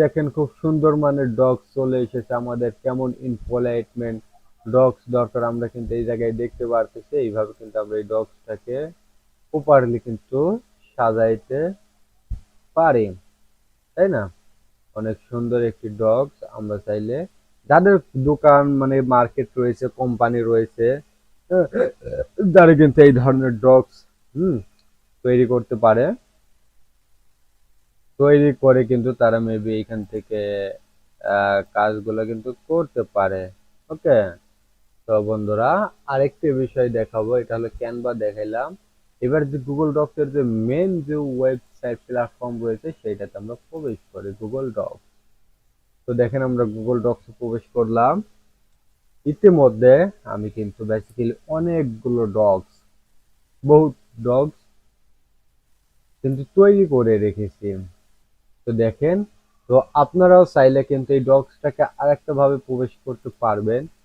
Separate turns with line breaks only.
দেখেন খুব সুন্দর মানের ডগস চলে এসেছে আমাদের। কেমন ইনপোলাইটমেন্ট ডগস দরকার আমরা কিন্তু এই জায়গায় দেখতে পারতেছি। এইভাবে কিন্তু আমরা এই ডগসটাকে প্রপারলি কিন্তু সাজাইতে পারি, তাই না? অনেক সুন্দর একটি ডগস আমরা চাইলে যাদের দোকান মানে মার্কেট রয়েছে, কোম্পানি রয়েছে, যারা কিন্তু এই ধরনের ডগস হুম তৈরি করতে পারে, তৈরি করে কিন্তু তারা মেবি এখান থেকে কাজগুলো কিন্তু করতে পারে। ওকে, তো বন্ধুরা আরেকটি বিষয় দেখাবো, এটা হলো ক্যানভা দেখাইলাম। এবার যে গুগল ডক্স এর যে মেন যে ওয়েবসাইট প্ল্যাটফর্ম রয়েছে সেটাতে আমরা প্রবেশ করি, গুগল ডক্স। তো দেখেন আমরা গুগল ডক্স প্রবেশ করলাম। ইতিমধ্যে আমি কিন্তু বেসিক্যালি অনেকগুলো ডগস, বহুত ডগস কিন্তু তৈরি করে রেখেছি। তো দেখেন, তো আপনারাও চাইলে কিন্তু এই ডগসটাকে আরেকটা ভাবে প্রবেশ করতে পারবেন।